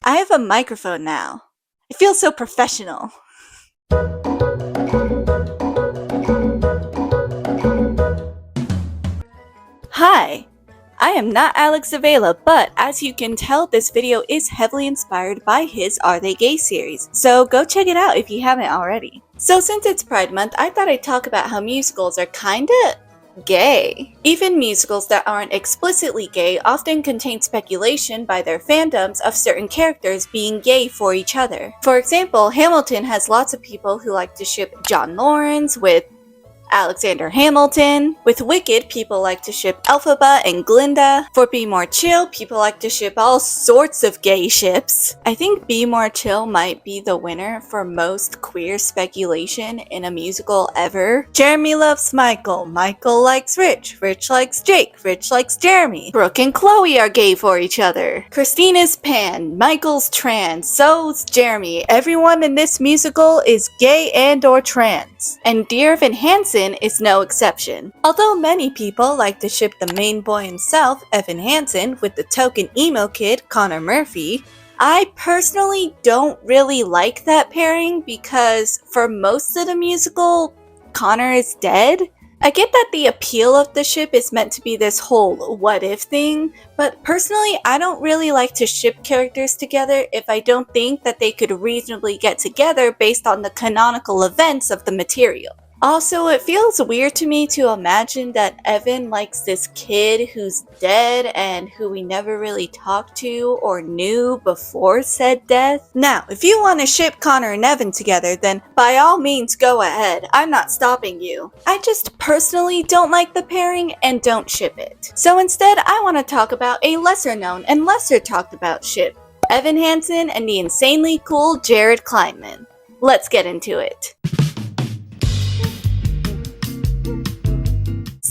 I have a microphone now. I feel so professional. Hi, I am not Alex Avila, but as you can tell, this video is heavily inspired by his Are They Gay series, so go check it out if you haven't already. So since it's Pride Month, I thought I'd talk about how musicals are kinda gay. Even musicals that aren't explicitly gay often contain speculation by their fandoms of certain characters being gay for each other. For example, Hamilton has lots of people who like to ship John Lawrence with Alexander Hamilton. With Wicked, people like to ship Elphaba and Glinda. For Be More Chill, people like to ship all sorts of gay ships. I think Be More Chill might be the winner for most queer speculation in a musical ever. Jeremy loves Michael, Michael likes Rich, Rich likes Jake, Rich likes Jeremy. Brooke and Chloe are gay for each other. Christina's pan, Michael's trans, so's Jeremy. Everyone in this musical is gay and or trans. And Dear Evan Hansen is no exception. Although many people like to ship the main boy himself, Evan Hansen, with the token emo kid, Connor Murphy, I personally don't really like that pairing because for most of the musical, Connor is dead. I get that the appeal of the ship is meant to be this whole what if thing, but personally I don't really like to ship characters together if I don't think that they could reasonably get together based on the canonical events of the material. Also, it feels weird to me to imagine that Evan likes this kid who's dead and who we never really talked to or knew before said death. Now, if you want to ship Connor and Evan together, then by all means go ahead. I'm not stopping you. I just personally don't like the pairing and don't ship it. So instead, I want to talk about a lesser known and lesser talked about ship, Evan Hansen and the insanely cool Jared Kleinman. Let's get into it.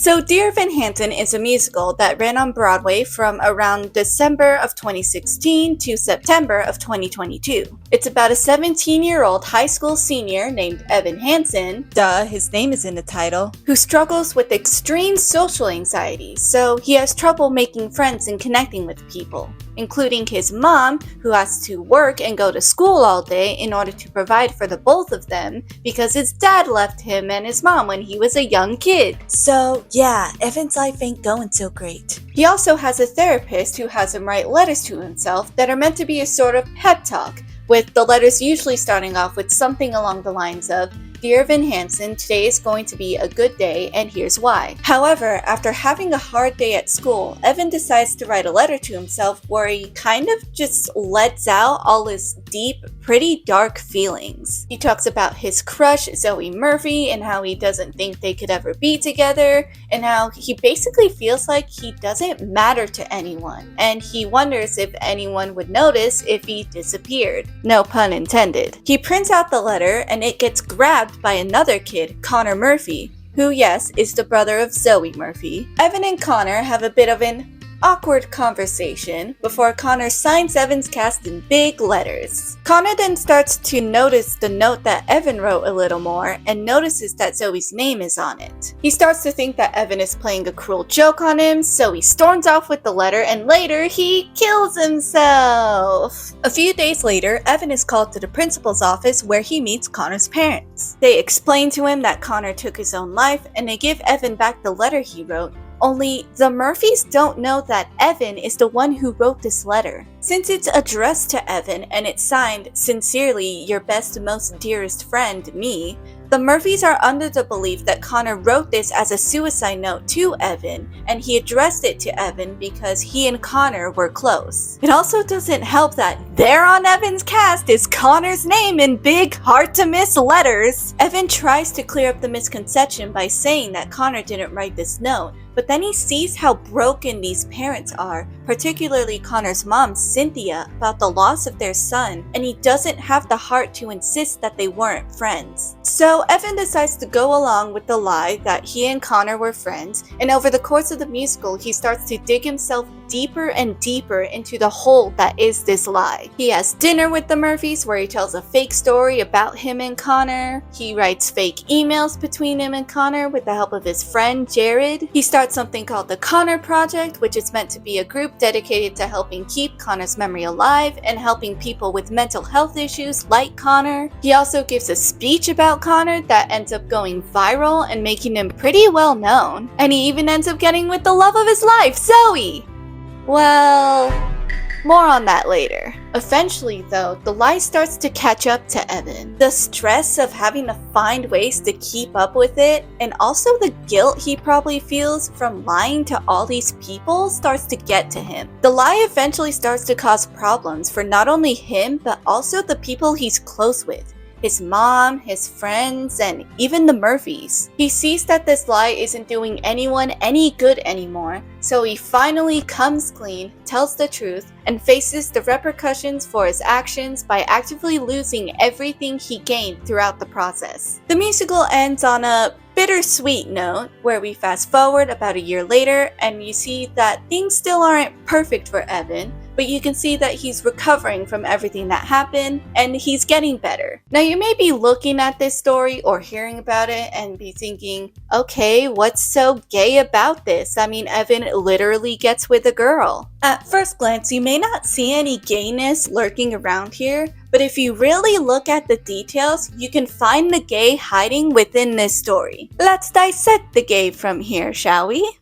So Dear Evan Hansen is a musical that ran on Broadway from around December of 2016 to September of 2022. It's about a 17-year-old high school senior named Evan Hansen, duh, his name is in the title, who struggles with extreme social anxiety, so he has trouble making friends and connecting with people, including his mom, who has to work and go to school all day in order to provide for the both of them because his dad left him and his mom when he was a young kid. So yeah, Evan's life ain't going so great. He also has a therapist who has him write letters to himself that are meant to be a sort of pep talk, with the letters usually starting off with something along the lines of, Dear Evan Hansen, today is going to be a good day and here's why. However, after having a hard day at school, Evan decides to write a letter to himself where he kind of just lets out all his deep, pretty dark feelings. He talks about his crush, Zoe Murphy, and how he doesn't think they could ever be together, and how he basically feels like he doesn't matter to anyone, and he wonders if anyone would notice if he disappeared. No pun intended. He prints out the letter and it gets grabbed by another kid, Connor Murphy, who, yes, is the brother of Zoe Murphy. Evan and Connor have a bit of an awkward conversation before Connor signs Evan's cast in big letters. Connor then starts to notice the note that Evan wrote a little more and notices that Zoe's name is on it. He starts to think that Evan is playing a cruel joke on him, so he storms off with the letter and later he kills himself. A few days later, Evan is called to the principal's office where he meets Connor's parents. They explain to him that Connor took his own life and they give Evan back the letter he wrote. Only the Murphys don't know that Evan is the one who wrote this letter. Since it's addressed to Evan and it's signed, Sincerely, your best, most dearest friend, me, the Murphys are under the belief that Connor wrote this as a suicide note to Evan, and he addressed it to Evan because he and Connor were close. It also doesn't help that there on Evan's cast is Connor's name in big, hard-to-miss letters. Evan tries to clear up the misconception by saying that Connor didn't write this note, but then he sees how broken these parents are, particularly Connor's mom, Cynthia, about the loss of their son, and he doesn't have the heart to insist that they weren't friends. So Evan decides to go along with the lie that he and Connor were friends, and over the course of the musical, he starts to dig himself deeper and deeper into the hole that is this lie. He has dinner with the Murphys where he tells a fake story about him and Connor. He writes fake emails between him and Connor with the help of his friend Jared. He starts something called the Connor Project, which is meant to be a group dedicated to helping keep Connor's memory alive and helping people with mental health issues like Connor. He also gives a speech about Connor that ends up going viral and making him pretty well known. And he even ends up getting with the love of his life, Zoe! Well, more on that later. Eventually though, the lie starts to catch up to Evan. The stress of having to find ways to keep up with it, and also the guilt he probably feels from lying to all these people starts to get to him. The lie eventually starts to cause problems for not only him, but also the people he's close with. His mom, his friends, and even the Murphys. He sees that this lie isn't doing anyone any good anymore, so he finally comes clean, tells the truth, and faces the repercussions for his actions by actively losing everything he gained throughout the process. The musical ends on a bittersweet note, where we fast forward about a year later and you see that things still aren't perfect for Evan, but you can see that he's recovering from everything that happened and he's getting better. Now you may be looking at this story or hearing about it and be thinking, okay, what's so gay about this? I mean, Evan literally gets with a girl. At first glance, you may not see any gayness lurking around here, but if you really look at the details, you can find the gay hiding within this story. Let's dissect the gay from here, shall we?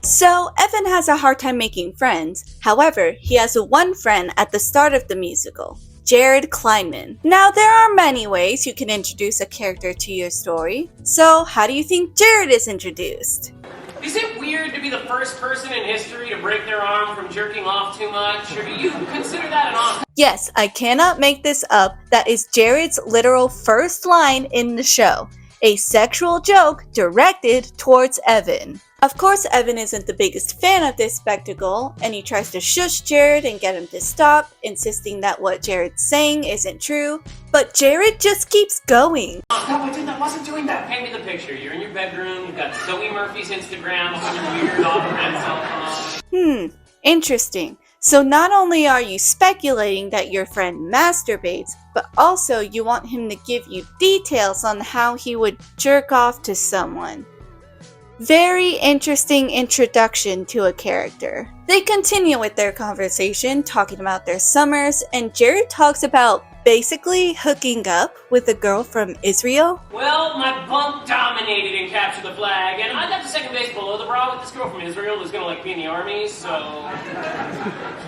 So, Evan has a hard time making friends. However, he has one friend at the start of the musical, Jared Kleinman. Now, there are many ways you can introduce a character to your story. So, how do you think Jared is introduced? Is it weird to be the first person in history to break their arm from jerking off too much? Or do you consider that an honor? Yes, I cannot make this up. That is Jared's literal first line in the show. A sexual joke directed towards Evan. Of course, Evan isn't the biggest fan of this spectacle, and he tries to shush Jared and get him to stop, insisting that what Jared's saying isn't true, but Jared just keeps going. No, I wasn't doing that. Paint me the picture. You're in your bedroom, you've got Zoe Murphy's Instagram on your weird off-brand cell phone. Interesting. So not only are you speculating that your friend masturbates, but also you want him to give you details on how he would jerk off to someone. Very interesting introduction to a character. They continue with their conversation, talking about their summers, and Jared talks about basically hooking up with a girl from Israel. Well, my bunk dominated in Capture the Flag, and I got to second base below the bra with this girl from Israel who's gonna be in the army, so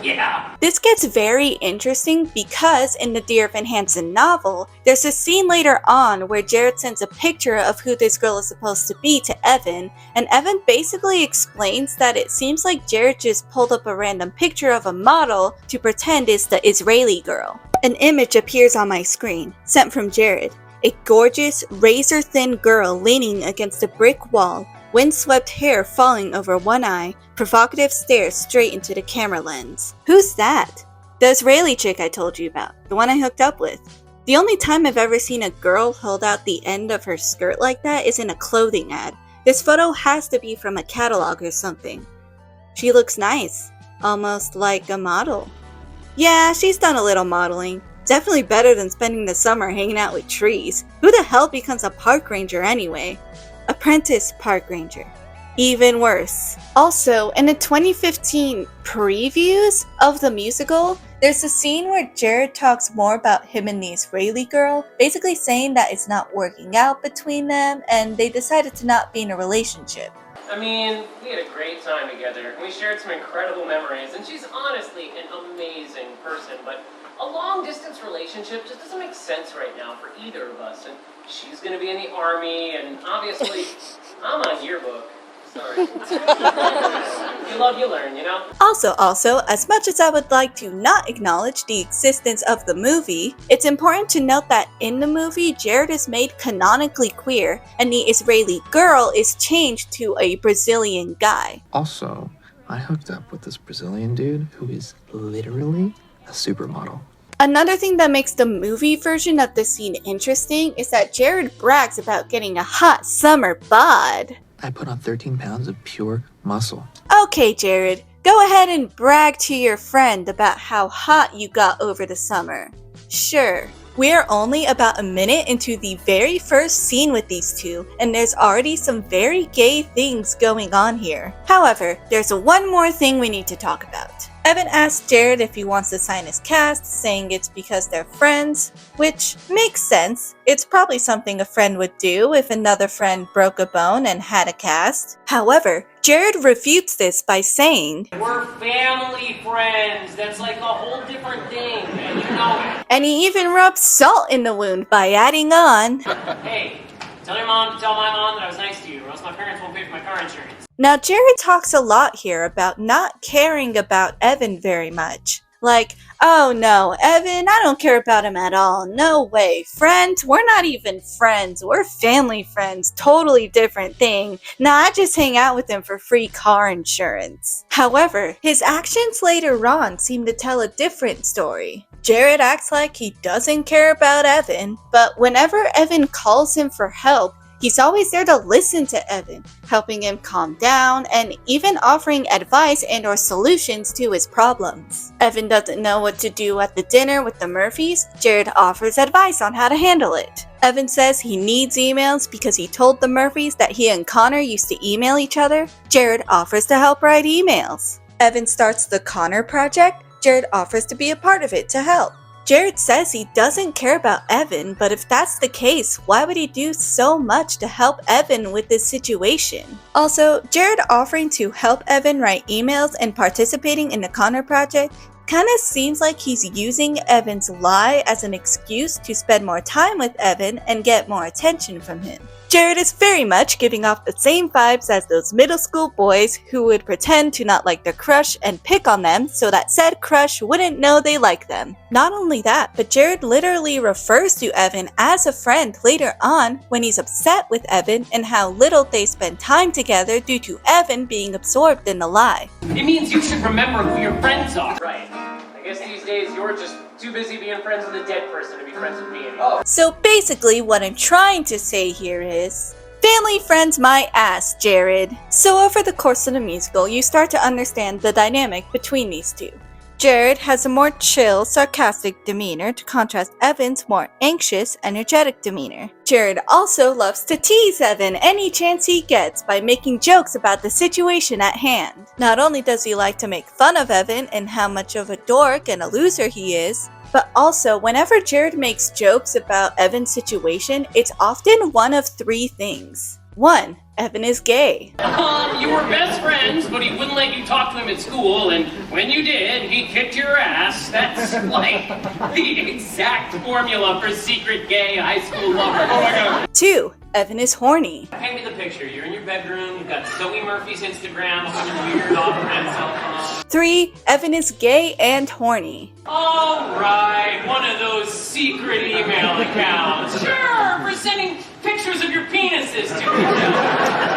yeah. This gets very interesting because in the Evan Hansen novel, there's a scene later on where Jared sends a picture of who this girl is supposed to be to Evan, and Evan basically explains that it seems like Jared just pulled up a random picture of a model to pretend it's the Israeli girl. An image appears on my screen, sent from Jared. A gorgeous, razor-thin girl leaning against a brick wall, windswept hair falling over one eye, provocative stares straight into the camera lens. Who's that? The Israeli chick I told you about, the one I hooked up with. The only time I've ever seen a girl hold out the end of her skirt like that is in a clothing ad. This photo has to be from a catalog or something. She looks nice, almost like a model. Yeah, she's done a little modeling. Definitely better than spending the summer hanging out with trees. Who the hell becomes a park ranger anyway? Apprentice park ranger. Even worse. Also, in the 2015 previews of the musical, there's a scene where Jared talks more about him and the Israeli girl, basically saying that it's not working out between them and they decided to not be in a relationship. I mean, we had a great time together. We shared some incredible memories, and she's honestly an amazing person, but a long-distance relationship just doesn't make sense right now for either of us, and she's gonna be in the army, and obviously, I'm on yearbook. Sorry. You love, you learn, you know? Also, as much as I would like to not acknowledge the existence of the movie, it's important to note that in the movie, Jared is made canonically queer, and the Israeli girl is changed to a Brazilian guy. Also, I hooked up with this Brazilian dude who is literally a supermodel. Another thing that makes the movie version of the scene interesting is that Jared brags about getting a hot summer bod. I put on 13 pounds of pure muscle. Okay, Jared, go ahead and brag to your friend about how hot you got over the summer. Sure, We're only about a minute into the very first scene with these two, and there's already some very gay things going on here. However, there's one more thing we need to talk about. Evan asks Jared if he wants to sign his cast, saying it's because they're friends, which makes sense. It's probably something a friend would do if another friend broke a bone and had a cast. However, Jared refutes this by saying, We're family friends. That's like a whole different thing, and you know it. And he even rubs salt in the wound by adding on, Hey, tell my mom that I was nice to you, or else my parents won't pay for my car insurance. Now, Jared talks a lot here about not caring about Evan very much. Like, oh no, Evan, I don't care about him at all. No way. Friends? We're not even friends. We're family friends. Totally different thing. Nah, I just hang out with him for free car insurance. However, his actions later on seem to tell a different story. Jared acts like he doesn't care about Evan, but whenever Evan calls him for help, he's always there to listen to Evan, helping him calm down and even offering advice and or solutions to his problems. Evan doesn't know what to do at the dinner with the Murphys. Jared offers advice on how to handle it. Evan says he needs emails because he told the Murphys that he and Connor used to email each other. Jared offers to help write emails. Evan starts the Connor project. Jared offers to be a part of it to help. Jared says he doesn't care about Evan, but if that's the case, why would he do so much to help Evan with this situation? Also, Jared offering to help Evan write emails and participating in the Connor project kinda seems like he's using Evan's lie as an excuse to spend more time with Evan and get more attention from him. Jared is very much giving off the same vibes as those middle school boys who would pretend to not like their crush and pick on them so that said crush wouldn't know they like them. Not only that, but Jared literally refers to Evan as a friend later on when he's upset with Evan and how little they spend time together due to Evan being absorbed in the lie. It means you should remember who your friends are. Right. I guess these days you're just too busy being friends with a dead person to be friends with me anymore. So basically what I'm trying to say here is, family friends my ass, Jared. So over the course of the musical, you start to understand the dynamic between these two. Jared has a more chill, sarcastic demeanor to contrast Evan's more anxious, energetic demeanor. Jared also loves to tease Evan any chance he gets by making jokes about the situation at hand. Not only does he like to make fun of Evan and how much of a dork and a loser he is, but also whenever Jared makes jokes about Evan's situation, it's often one of three things. 1. Evan is gay. You were best friends, but he wouldn't let you talk to him at school, and when you did, he kicked your ass. That's like the exact formula for secret gay high school lover. Oh my god. 2. Evan is horny. Paint me the picture. You're in your bedroom, you've got Zoe Murphy's Instagram, a bunch of weird off-brand cell phones. 3. Evan is gay and horny. Alright, one of those secret email accounts. Sure, for sending pictures of your penises to me.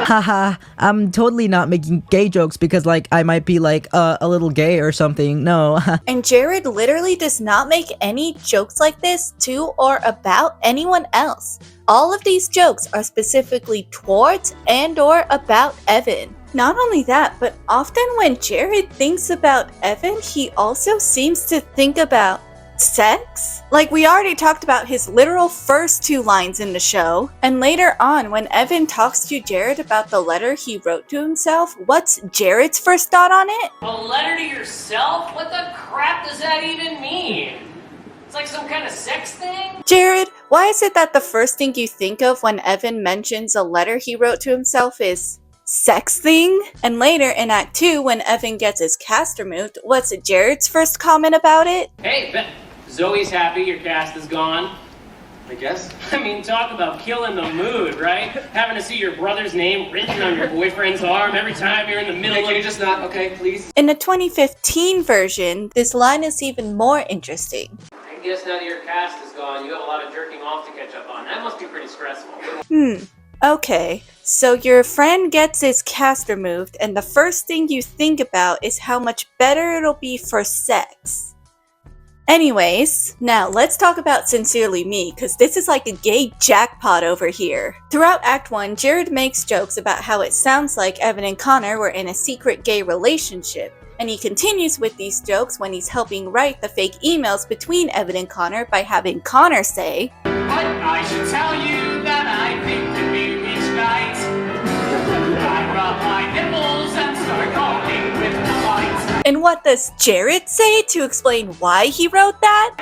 Haha, I'm totally not making gay jokes because, like, I might be, like, a little gay or something. No. And Jared literally does not make any jokes like this to or about anyone else. All of these jokes are specifically towards and or about Evan. Not only that, but often when Jared thinks about Evan, he also seems to think about sex? Like we already talked about his literal first 2 lines in the show, and later on when Evan talks to Jared about the letter he wrote to himself, what's Jared's first thought on it? A letter to yourself? What the crap does that even mean? It's like some kind of sex thing? Jared, why is it that the first thing you think of when Evan mentions a letter he wrote to himself is sex thing? And later in Act 2, when Evan gets his cast removed, what's Jared's first comment about it? Hey, Zoe's happy your cast is gone. I guess. I mean, talk about killing the mood, right? Having to see your brother's name written on your boyfriend's arm every time you're in the middle of... Can you just not, okay, please? In the 2015 version, this line is even more interesting. I guess now that your cast is gone, you have a lot of jerking off to catch up on. That must be pretty stressful. Okay, so your friend gets his cast removed, and the first thing you think about is how much better it'll be for sex. Anyways, now let's talk about Sincerely Me, because this is like a gay jackpot over here. Throughout Act 1, Jared makes jokes about how it sounds like Evan and Connor were in a secret gay relationship. And he continues with these jokes when he's helping write the fake emails between Evan and Connor by having Connor say, I should tell you that I think that maybe each night I rub my nipples and start coughing with delight. and what does Jared say to explain why he wrote that?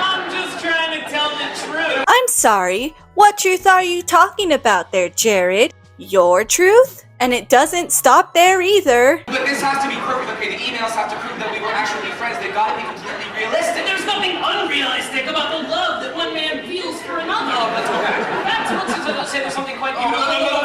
I'm just trying to tell the truth. I'm sorry, what truth are you talking about there, Jared? Your truth? And it doesn't stop there either. But this has to be perfect. Okay, the emails have to prove that we were actually friends. They've got to be completely realistic. There's nothing unrealistic about the love that one man feels for another. Oh, let's go back. Let's say there's something quite No,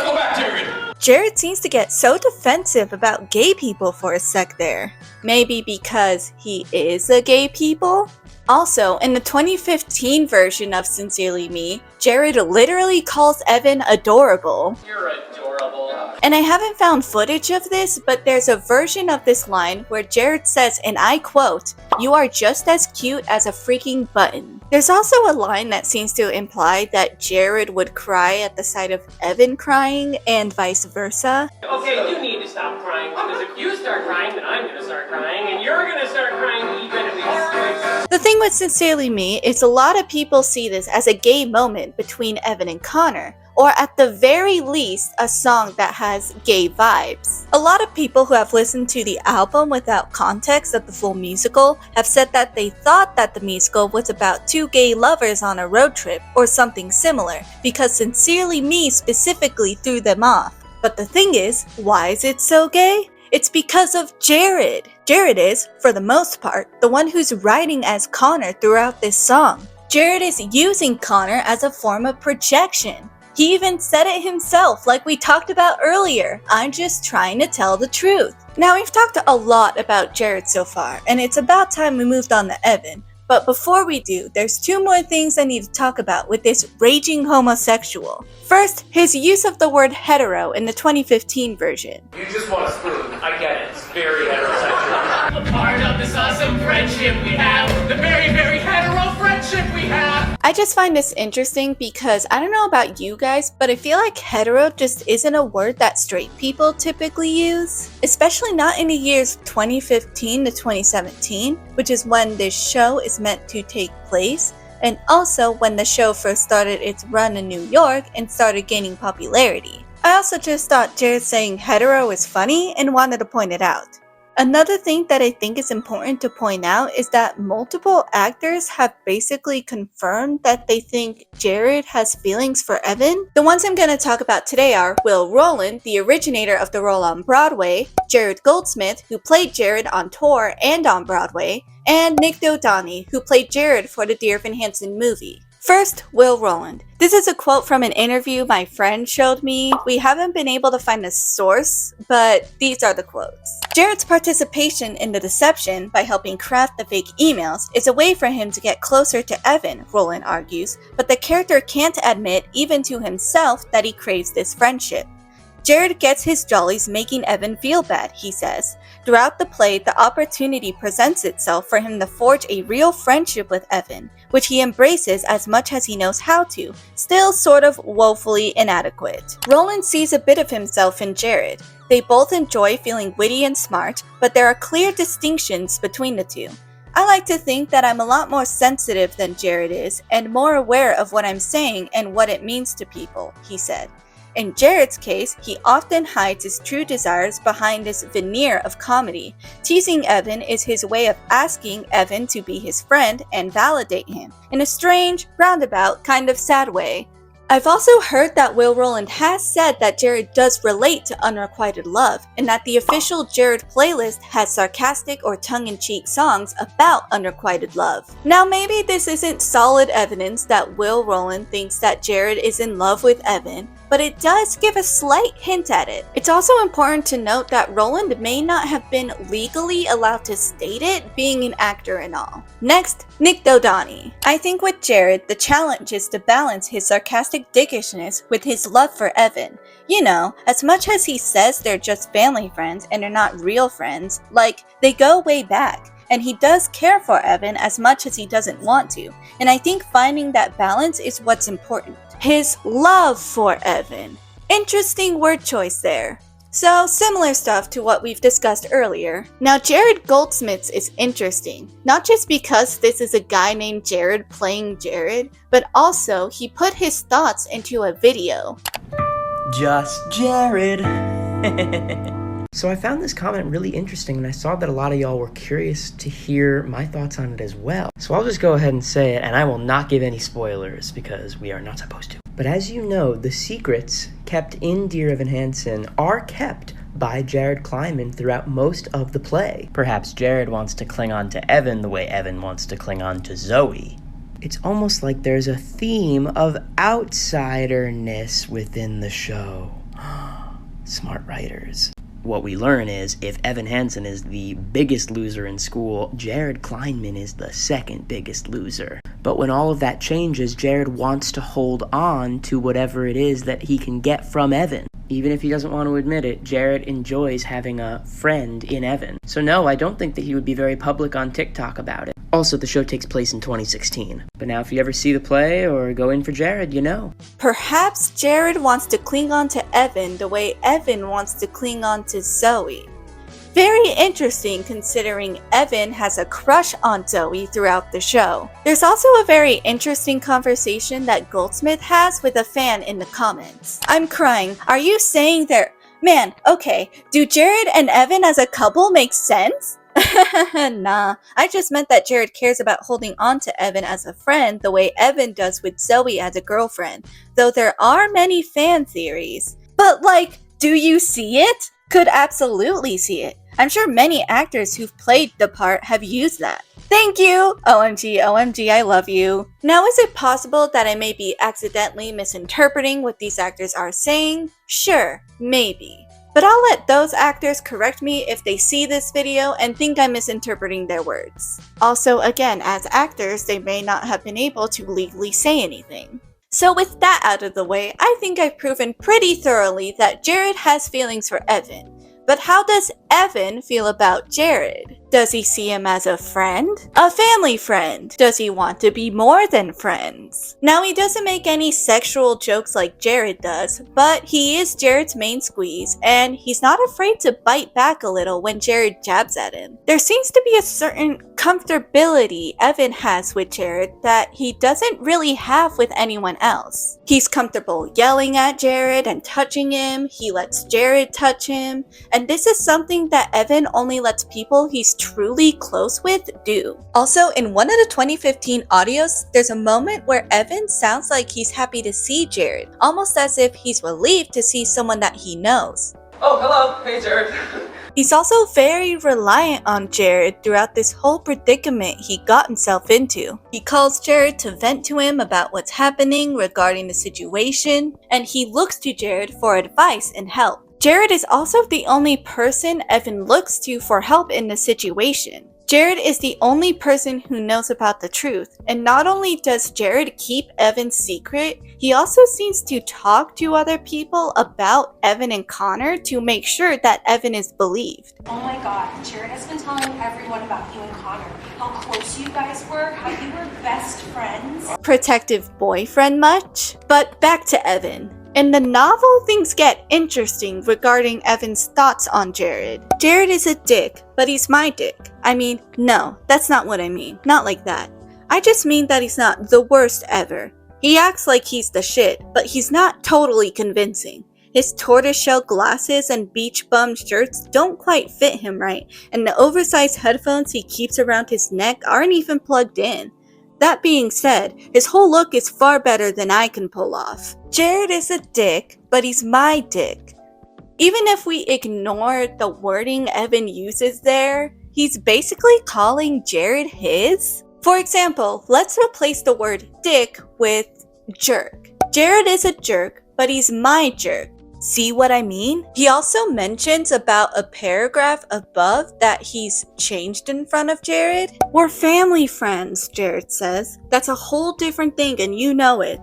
go back, Jared. Jared seems to get so defensive about gay people for a sec there. Maybe because he is a gay people? Also, in the 2015 version of Sincerely Me, Jared literally calls Evan adorable. You're adorable. And I haven't found footage of this, but there's a version of this line where Jared says, and I quote, "You are just as cute as a freaking button." There's also a line that seems to imply that Jared would cry at the sight of Evan crying and vice versa. Okay, you need to stop crying, because if you start crying, then I'm gonna start crying, and you're gonna start crying even if it's... The thing with Sincerely Me is a lot of people see this as a gay moment between Evan and Connor, or at the very least, a song that has gay vibes. A lot of people who have listened to the album without context of the full musical have said that they thought that the musical was about two gay lovers on a road trip or something similar, because Sincerely Me specifically threw them off. But the thing is, why is it so gay? It's because of Jared. Jared is, for the most part, the one who's writing as Connor throughout this song. Jared is using Connor as a form of projection. He even said it himself, like we talked about earlier. I'm just trying to tell the truth. Now, we've talked a lot about Jared so far, and it's about time we moved on to Evan. But before we do, there's two more things I need to talk about with this raging homosexual. First, his use of the word hetero in the 2015 version. You just want to spoon. I get it. It's very heterosexual. A part of this awesome friendship we have. The very, very hetero friendship we have. I just find this interesting because I don't know about you guys, but I feel like hetero just isn't a word that straight people typically use. Especially not in the years 2015 to 2017, which is when this show is meant to take place, and also when the show first started its run in New York and started gaining popularity. I also just thought Jared saying hetero is funny and wanted to point it out. Another thing that I think is important to point out is that multiple actors have basically confirmed that they think Jared has feelings for Evan. The ones I'm going to talk about today are Will Rowland, the originator of the role on Broadway, Jared Goldsmith, who played Jared on tour and on Broadway, and Nick Dodani, who played Jared for the Evan Hansen movie. First, Will Rowland. This is a quote from an interview my friend showed me. We haven't been able to find the source, but these are the quotes. Jared's participation in the deception by helping craft the fake emails is a way for him to get closer to Evan, Rowland argues, but the character can't admit even to himself that he craves this friendship. Jared gets his jollies making Evan feel bad, he says. Throughout the play, the opportunity presents itself for him to forge a real friendship with Evan, which he embraces as much as he knows how to, still sort of woefully inadequate. Rowland sees a bit of himself in Jared. They both enjoy feeling witty and smart, but there are clear distinctions between the two. I like to think that I'm a lot more sensitive than Jared is, and more aware of what I'm saying and what it means to people, he said. In Jared's case, he often hides his true desires behind this veneer of comedy. Teasing Evan is his way of asking Evan to be his friend and validate him, in a strange, roundabout, kind of sad way. I've also heard that Will Rowland has said that Jared does relate to unrequited love, and that the official Jared playlist has sarcastic or tongue-in-cheek songs about unrequited love. Now maybe this isn't solid evidence that Will Rowland thinks that Jared is in love with Evan, but it does give a slight hint at it. It's also important to note that Rowland may not have been legally allowed to state it, being an actor and all. Next, Nick Dodani. I think with Jared, the challenge is to balance his sarcastic dickishness with his love for Evan. You know, as much as he says they're just family friends and they're not real friends, like, they go way back. And he does care for Evan as much as he doesn't want to, and I think finding that balance is what's important. His love for Evan. Interesting word choice there. So, similar stuff to what we've discussed earlier. Now, Jared Goldsmith's is interesting, not just because this is a guy named Jared playing Jared, but also he put his thoughts into a video. Just Jared. So I found this comment really interesting, and I saw that a lot of y'all were curious to hear my thoughts on it as well. So I'll just go ahead and say it, and I will not give any spoilers because we are not supposed to. But as you know, the secrets kept in Dear Evan Hansen are kept by Jared Kleinman throughout most of the play. Perhaps Jared wants to cling on to Evan the way Evan wants to cling on to Zoe. It's almost like there's a theme of outsiderness within the show. Smart writers. What we learn is, if Evan Hansen is the biggest loser in school, Jared Kleinman is the second biggest loser. But when all of that changes, Jared wants to hold on to whatever it is that he can get from Evan. Even if he doesn't want to admit it, Jared enjoys having a friend in Evan. So no, I don't think that he would be very public on TikTok about it. Also, the show takes place in 2016. But now if you ever see the play or go in for Jared, you know. Perhaps Jared wants to cling on to Evan the way Evan wants to cling on to Zoe. Very interesting considering Evan has a crush on Zoe throughout the show. There's also a very interesting conversation that Goldsmith has with a fan in the comments. I'm crying. Are you saying they're... Man, okay, do Jared and Evan as a couple make sense? Nah, I just meant that Jared cares about holding on to Evan as a friend the way Evan does with Zoe as a girlfriend, though there are many fan theories. But like, do you see it? Could absolutely see it. I'm sure many actors who've played the part have used that. Thank you! OMG, OMG, I love you. Now, is it possible that I may be accidentally misinterpreting what these actors are saying? Sure, maybe. But I'll let those actors correct me if they see this video and think I'm misinterpreting their words. Also, again, as actors, they may not have been able to legally say anything. So with that out of the way, I think I've proven pretty thoroughly that Jared has feelings for Evan. But how does Evan feel about Jared? Does he see him as a friend? A family friend? Does he want to be more than friends? Now, he doesn't make any sexual jokes like Jared does, but he is Jared's main squeeze, and he's not afraid to bite back a little when Jared jabs at him. There seems to be a certain comfortability Evan has with Jared that he doesn't really have with anyone else. He's comfortable yelling at Jared and touching him, he lets Jared touch him, and this is something that Evan only lets people he's truly close with do. Also, in one of the 2015 audios, there's a moment where Evan sounds like he's happy to see Jared, almost as if he's relieved to see someone that he knows. Oh, hello. Hey, Jared. He's also very reliant on Jared throughout this whole predicament he got himself into. He calls Jared to vent to him about what's happening regarding the situation, and he looks to Jared for advice and help. Jared is also the only person Evan looks to for help in the situation. Jared is the only person who knows about the truth, and not only does Jared keep Evan's secret, he also seems to talk to other people about Evan and Connor to make sure that Evan is believed. Oh my god, Jared has been telling everyone about you and Connor, how close you guys were, how you were best friends. Protective boyfriend much? But back to Evan. In the novel, things get interesting regarding Evan's thoughts on Jared. Jared is a dick, but he's my dick. I mean, no, that's not what I mean. Not like that. I just mean that he's not the worst ever. He acts like he's the shit, but he's not totally convincing. His tortoiseshell glasses and beach bum shirts don't quite fit him right, and the oversized headphones he keeps around his neck aren't even plugged in. That being said, his whole look is far better than I can pull off. Jared is a dick, but he's my dick. Even if we ignore the wording Evan uses there, he's basically calling Jared his. For example, let's replace the word dick with jerk. Jared is a jerk, but he's my jerk. See what I mean? He also mentions about a paragraph above that he's changed in front of Jared. We're family friends, Jared says. That's a whole different thing and you know it.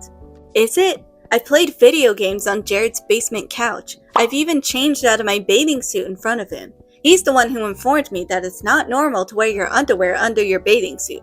Is it? I played video games on Jared's basement couch. I've even changed out of my bathing suit in front of him. He's the one who informed me that it's not normal to wear your underwear under your bathing suit.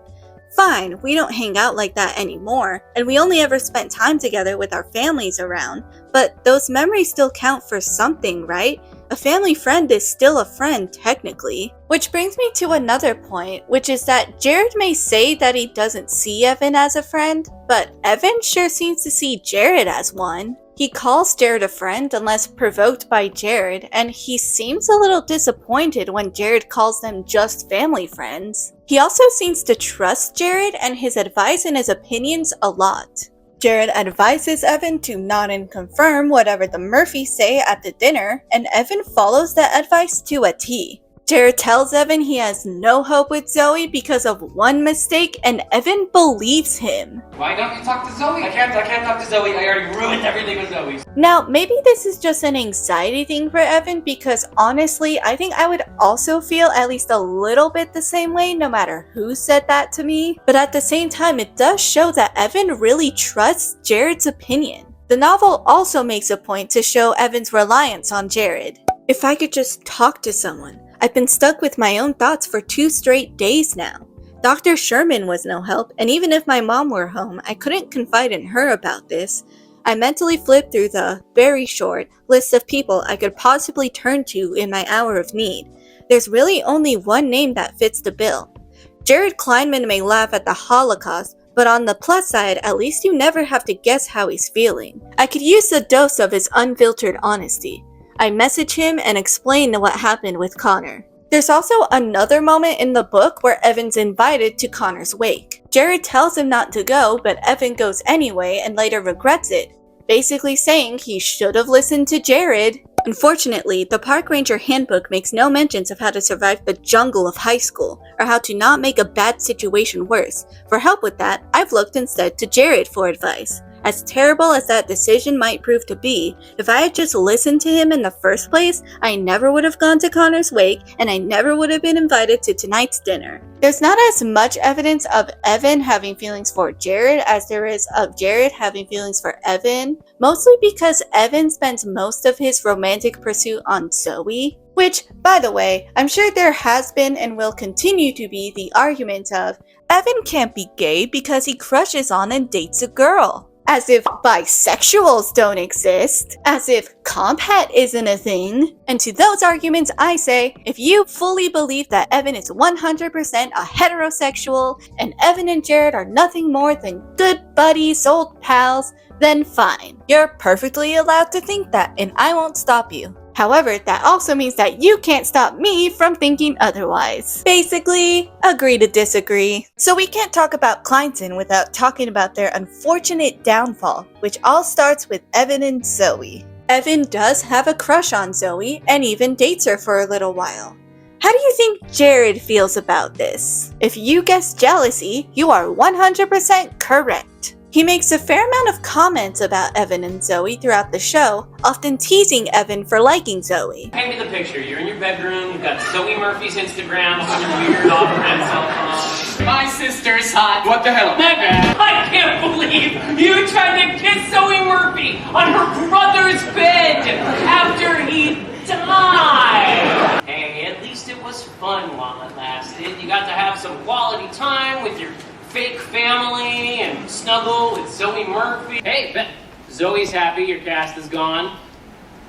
Fine, we don't hang out like that anymore, and we only ever spent time together with our families around, but those memories still count for something, right? A family friend is still a friend, technically. Which brings me to another point, which is that Jared may say that he doesn't see Evan as a friend, but Evan sure seems to see Jared as one. He calls Jared a friend unless provoked by Jared, and he seems a little disappointed when Jared calls them just family friends. He also seems to trust Jared and his advice and his opinions a lot. Jared advises Evan to nod and confirm whatever the Murphys say at the dinner, and Evan follows that advice to a T. Jared tells Evan he has no hope with Zoe because of one mistake, and Evan believes him. Why don't you talk to Zoe? I can't talk to Zoe. I already ruined everything with Zoe. Now, maybe this is just an anxiety thing for Evan because honestly, I think I would also feel at least a little bit the same way no matter who said that to me. But at the same time, it does show that Evan really trusts Jared's opinion. The novel also makes a point to show Evan's reliance on Jared. If I could just talk to someone. I've been stuck with my own thoughts for 2 straight days now. Dr. Sherman was no help, and even if my mom were home, I couldn't confide in her about this. I mentally flipped through the, very short, list of people I could possibly turn to in my hour of need. There's really only one name that fits the bill. Jared Kleinman may laugh at the Holocaust, but on the plus side, at least you never have to guess how he's feeling. I could use a dose of his unfiltered honesty. I message him and explain what happened with Connor. There's also another moment in the book where Evan's invited to Connor's wake. Jared tells him not to go, but Evan goes anyway and later regrets it, basically saying he should have listened to Jared. Unfortunately, the park ranger handbook makes no mentions of how to survive the jungle of high school, or how to not make a bad situation worse. For help with that, I've looked instead to Jared for advice. As terrible as that decision might prove to be, if I had just listened to him in the first place, I never would have gone to Connor's wake, and I never would have been invited to tonight's dinner. There's not as much evidence of Evan having feelings for Jared as there is of Jared having feelings for Evan, mostly because Evan spends most of his romantic pursuit on Zoe. Which, by the way, I'm sure there has been and will continue to be the argument of, Evan can't be gay because he crushes on and dates a girl. As if bisexuals don't exist. As if compat isn't a thing. And to those arguments I say, if you fully believe that Evan is 100% a heterosexual, and Evan and Jared are nothing more than good buddies, old pals, then fine. You're perfectly allowed to think that, and I won't stop you. However, that also means that you can't stop me from thinking otherwise. Basically, agree to disagree. So we can't talk about Kleinson without talking about their unfortunate downfall, which all starts with Evan and Zoe. Evan does have a crush on Zoe, and even dates her for a little while. How do you think Jared feels about this? If you guessed jealousy, you are 100% correct. He makes a fair amount of comments about Evan and Zoe throughout the show, often teasing Evan for liking Zoe. Paint me the picture. You're in your bedroom, you've got Zoe Murphy's Instagram, a bunch of weird off-brand cell phones. My sister's hot. What the hell? My bad. I can't believe you tried to kiss Zoe Murphy on her brother's bed after he died. Hey, at least it was fun while it lasted. You got to have some quality time with your fake family and snuggle with Zoe Murphy. Hey, Zoe's happy your cast is gone.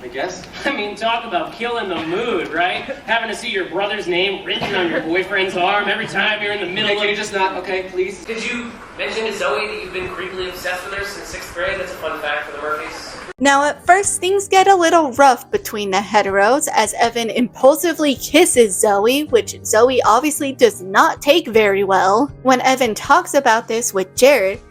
I guess. I mean, talk about killing the mood, right? Having to see your brother's name written on your boyfriend's arm every time you're in the middle Hey, of... can you just not, okay, please? Did you mention to Zoe that you've been creepily obsessed with her since 6th grade? That's a fun fact for the Murphys. Now at first things get a little rough between the heteros as Evan impulsively kisses Zoe, which Zoe obviously does not take very well. When Evan talks about this with Jared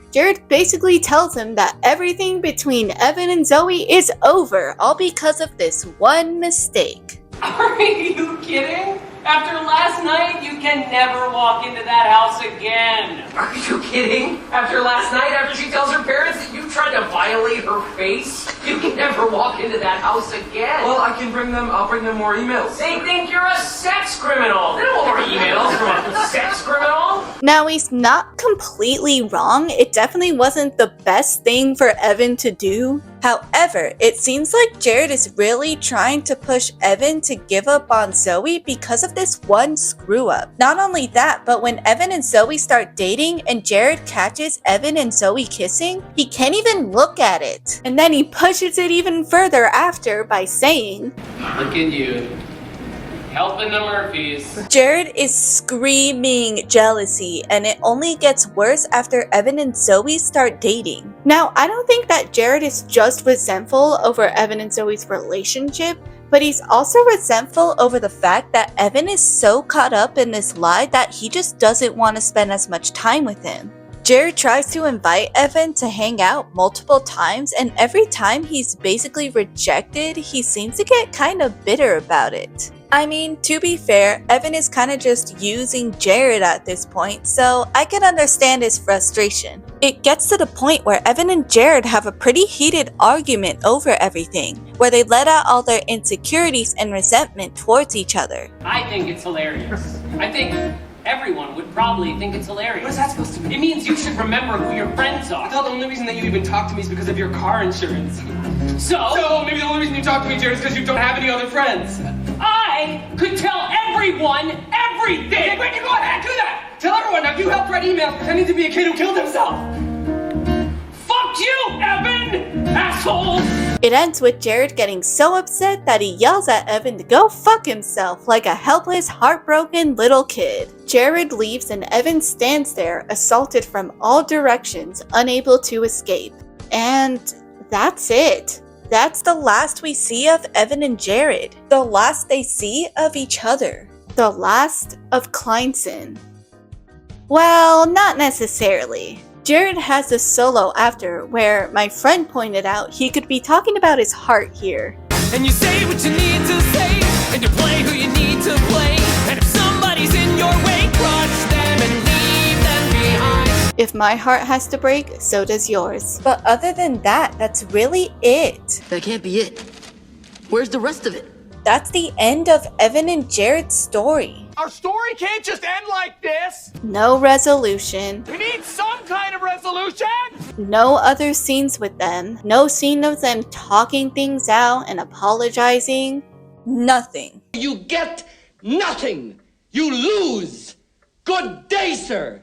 basically tells him that everything between Evan and Zoe is over, all because of this one mistake. Are you kidding? After last night, you can never walk into that house again. Are you kidding? After last night, after she tells her parents that you tried to violate her face, you can never walk into that house again. Well, I'll bring them more emails. They think you're a sex criminal. They don't want more emails from a sex criminal. Now he's not completely wrong, it definitely wasn't the best thing for Evan to do. However, it seems like Jared is really trying to push Evan to give up on Zoe because of this one screw up. Not only that, but when Evan and Zoe start dating and Jared catches Evan and Zoe kissing, he can't even look at it. And then he pushes it even further after by saying, Look at you. Helping the Murphys. Jared is screaming jealousy, and it only gets worse after Evan and Zoe start dating. Now, I don't think that Jared is just resentful over Evan and Zoe's relationship, but he's also resentful over the fact that Evan is so caught up in this lie that he just doesn't want to spend as much time with him. Jared tries to invite Evan to hang out multiple times, and every time he's basically rejected, he seems to get kind of bitter about it. I mean, to be fair, Evan is kind of just using Jared at this point, so I can understand his frustration. It gets to the point where Evan and Jared have a pretty heated argument over everything, where they let out all their insecurities and resentment towards each other. I think it's hilarious. I think everyone would probably think it's hilarious. What is that supposed to mean? It means you should remember who your friends I are. thought the only reason that you even talk to me is because of your car insurance. So Maybe the only reason you talk to me, Jared, is because you don't have any other friends. I could tell everyone everything. Wait, you go ahead, do that! Tell everyone, now you helped write emails pretending to be a kid who killed himself! Fuck you, Evan! Asshole! It ends with Jared getting so upset that he yells at Evan to go fuck himself like a helpless, heartbroken little kid. Jared leaves and Evan stands there, assaulted from all directions, unable to escape. And that's it. That's the last we see of Evan and Jared. The last they see of each other. The last of Kleinson. Well, not necessarily. Jared has a solo after where my friend pointed out he could be talking about his heart here. And you say what you need to say, and you play who you need to play. And if somebody's in your way, crush them and leave them behind. If my heart has to break, so does yours. But other than that, that's really it. That can't be it. Where's the rest of it? That's the end of Evan and Jared's story. Our story can't just end like this. No resolution. We need some kind of resolution. No other scenes with them. No scene of them talking things out and apologizing. Nothing. You get nothing! You lose! Good day, sir!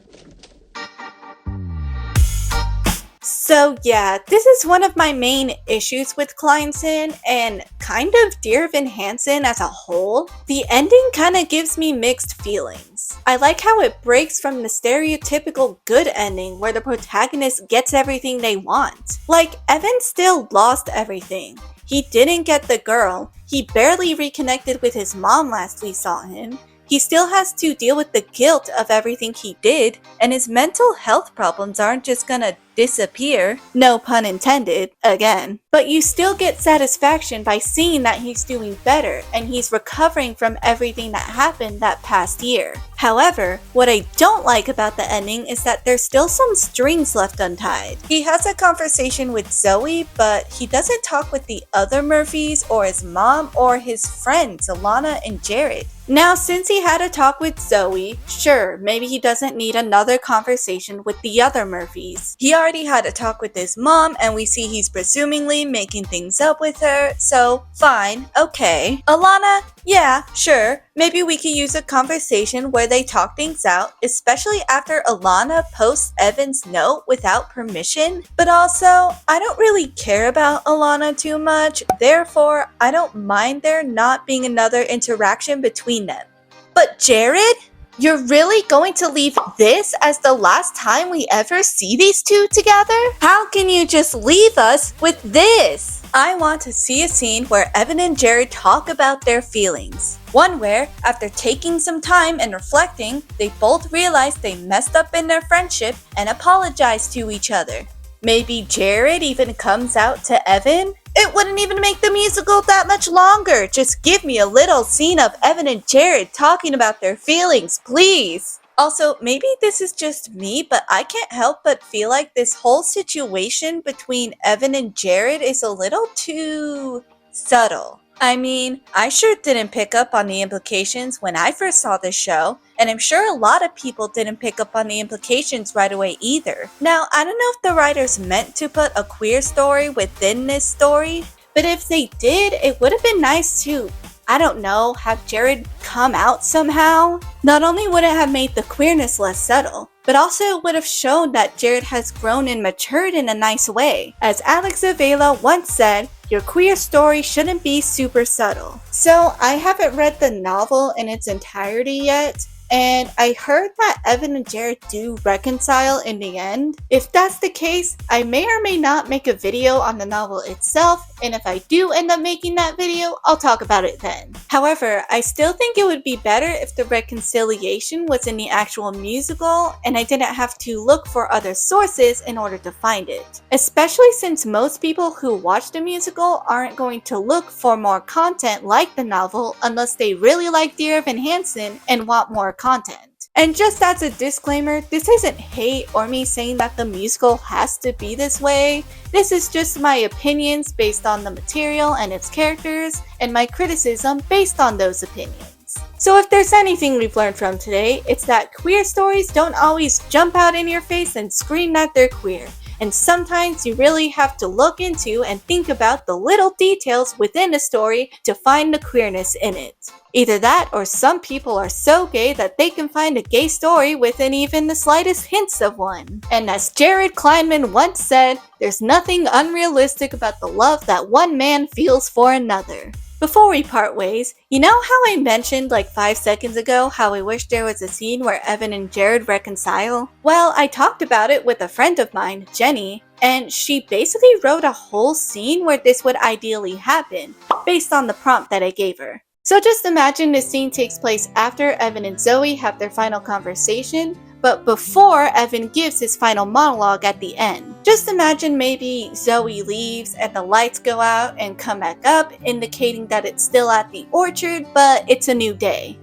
So yeah, this is one of my main issues with Kleinson and kind of Dear Evan Hansen as a whole. The ending kind of gives me mixed feelings. I like how it breaks from the stereotypical good ending where the protagonist gets everything they want. Like, Evan still lost everything. He didn't get the girl, he barely reconnected with his mom last we saw him. He still has to deal with the guilt of everything he did, and his mental health problems aren't just gonna disappear, no pun intended, again. But you still get satisfaction by seeing that he's doing better and he's recovering from everything that happened that past year. However, what I don't like about the ending is that there's still some strings left untied. He has a conversation with Zoe, but he doesn't talk with the other Murphys or his mom or his friends, Alana and Jared. Now, since he had a talk with Zoe, sure, maybe he doesn't need another conversation with the other Murphys. He already had a talk with his mom, and we see he's presumably making things up with her, so fine, okay. Alana, yeah, sure, maybe we could use a conversation where they talk things out, especially after Alana posts Evan's note without permission. But also, I don't really care about Alana too much, therefore, I don't mind there not being another interaction between them. But Jared? You're really going to leave this as the last time we ever see these two together? How can you just leave us with this? I want to see a scene where Evan and Jared talk about their feelings. One where, after taking some time and reflecting, they both realize they messed up in their friendship and apologize to each other. Maybe Jared even comes out to Evan? It wouldn't even make the musical that much longer. Just give me a little scene of Evan and Jared talking about their feelings, please. Also, maybe this is just me, but I can't help but feel like this whole situation between Evan and Jared is a little too subtle. I mean, I sure didn't pick up on the implications when I first saw this show, and I'm sure a lot of people didn't pick up on the implications right away either. Now, I don't know if the writers meant to put a queer story within this story, but if they did, it would have been nice to, I don't know, have Jared come out somehow. Not only would it have made the queerness less subtle, but also it would have shown that Jared has grown and matured in a nice way. As Alex Avila once said, your queer story shouldn't be super subtle. So I haven't read the novel in its entirety yet, and I heard that Evan and Jared do reconcile in the end. If that's the case, I may or may not make a video on the novel itself, and if I do end up making that video, I'll talk about it then. However, I still think it would be better if the reconciliation was in the actual musical, and I didn't have to look for other sources in order to find it. Especially since most people who watch the musical aren't going to look for more content like the novel unless they really like Dear Evan Hansen and want more content. And just as a disclaimer, this isn't hate or me saying that the musical has to be this way. This is just my opinions based on the material and its characters, and my criticism based on those opinions. So if there's anything we've learned from today, it's that queer stories don't always jump out in your face and scream that they're queer. And sometimes you really have to look into and think about the little details within a story to find the queerness in it. Either that, or some people are so gay that they can find a gay story within even the slightest hints of one. And as Jared Kleinman once said, there's nothing unrealistic about the love that one man feels for another. Before we part ways, you know how I mentioned like 5 seconds ago how I wish there was a scene where Evan and Jared reconcile? Well, I talked about it with a friend of mine, Jenny, and she basically wrote a whole scene where this would ideally happen, based on the prompt that I gave her. So just imagine this scene takes place after Evan and Zoe have their final conversation, but before Evan gives his final monologue at the end. Just imagine maybe Zoe leaves and the lights go out and come back up, indicating that it's still at the orchard, but it's a new day.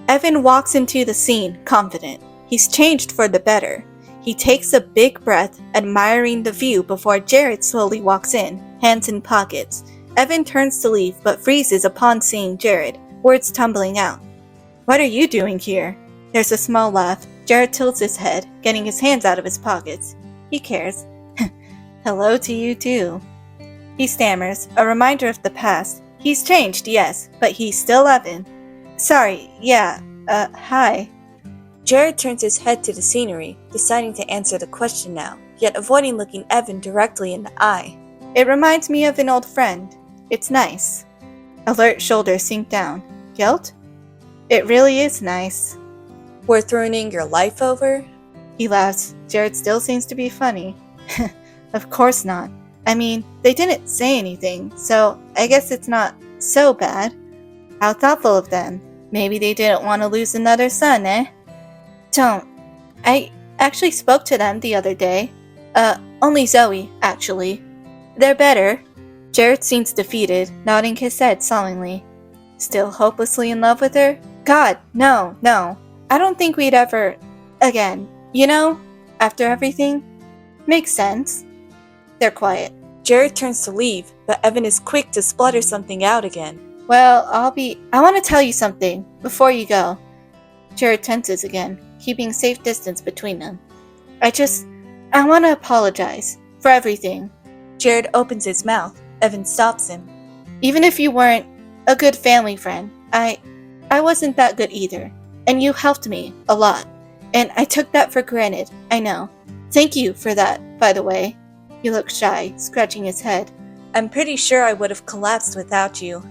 Evan walks into the scene confident. He's changed for the better. He takes a big breath, admiring the view before Jared slowly walks in, hands in pockets. Evan turns to leave but freezes upon seeing Jared, words tumbling out. "What are you doing here?" There's a small laugh. Jared tilts his head, getting his hands out of his pockets. He cares. "Hello to you too." He stammers, a reminder of the past. He's changed, yes, but he's still Evan. "Sorry, yeah, hi." Jared turns his head to the scenery, deciding to answer the question now, yet avoiding looking Evan directly in the eye. "It reminds me of an old friend. It's nice." Alert shoulders sink down. "Guilt? It really is nice." "Worth ruining your life over?" He laughs. Jared still seems to be funny. "Of course not. I mean, they didn't say anything, so I guess it's not so bad. How thoughtful of them. Maybe they didn't want to lose another son, eh?" "Don't. I actually spoke to them the other day. Only Zoe, actually. They're better." Jared seems defeated, nodding his head solemnly. "Still hopelessly in love with her?" "God, no. I don't think we'd ever... again. You know, after everything." "Makes sense." They're quiet. Jared turns to leave, but Evan is quick to splutter something out again. "Well, I want to tell you something, before you go." Jared tenses again, keeping safe distance between them. I want to apologize. For everything." Jared opens his mouth. Evan stops him. "Even if you weren't a good family friend, I wasn't that good either. And you helped me a lot. And I took that for granted, I know. Thank you for that, by the way." He looks shy, scratching his head. "I'm pretty sure I would have collapsed without you."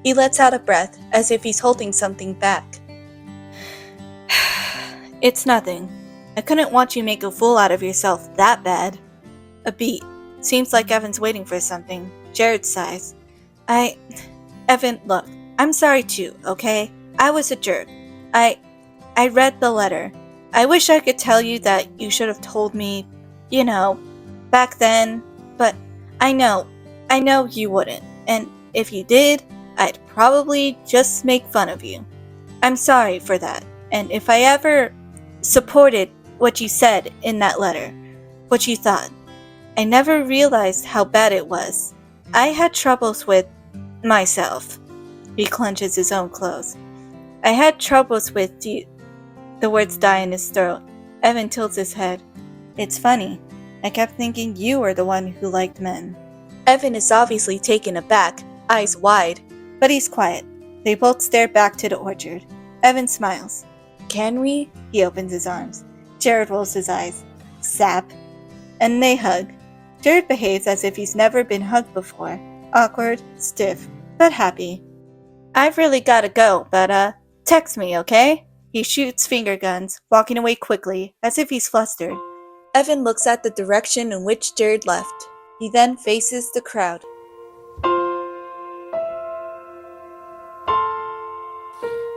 He lets out a breath, as if he's holding something back. "It's nothing. I couldn't want you to make a fool out of yourself that bad." A beat. Seems like Evan's waiting for something. Jared sighs. Evan, look, I'm sorry too, okay? I was a jerk. I read the letter. I wish I could tell you that you should have told me, you know, back then, but I know you wouldn't, and if you did, I'd probably just make fun of you. I'm sorry for that, and if I ever supported what you said in that letter, what you thought, I never realized how bad it was. I had troubles with Myself. He clenches his own clothes. I had troubles with the words die in his throat. Evan tilts his head. It's funny. I kept thinking you were the one who liked men. Evan is obviously taken aback, eyes wide, but he's quiet. They both stare back to the orchard. Evan smiles. Can we? He opens his arms. Jared rolls his eyes. Sap. And they hug. Jared behaves as if he's never been hugged before. Awkward, stiff, but happy. I've really gotta go, but text me, okay? He shoots finger guns, walking away quickly, as if he's flustered. Evan looks at the direction in which Jared left. He then faces the crowd.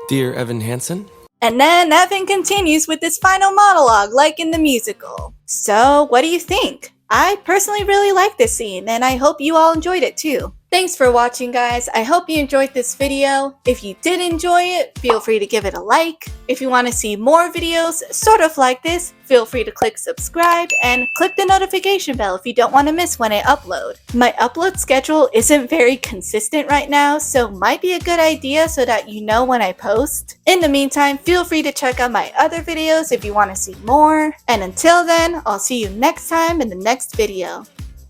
Dear Evan Hansen? And then Evan continues with his final monologue, like in the musical. So, what do you think? I personally really like this scene, and I hope you all enjoyed it too. Thanks for watching, guys. I hope you enjoyed this video. If you did enjoy it, feel free to give it a like. If you want to see more videos sort of like this, feel free to click subscribe and click the notification bell if you don't want to miss when I upload. My upload schedule isn't very consistent right now, so might be a good idea so that you know when I post. In the meantime, feel free to check out my other videos if you want to see more. And until then, I'll see you next time in the next video.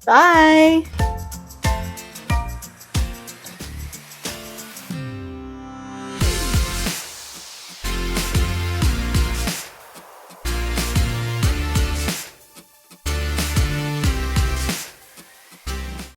Bye!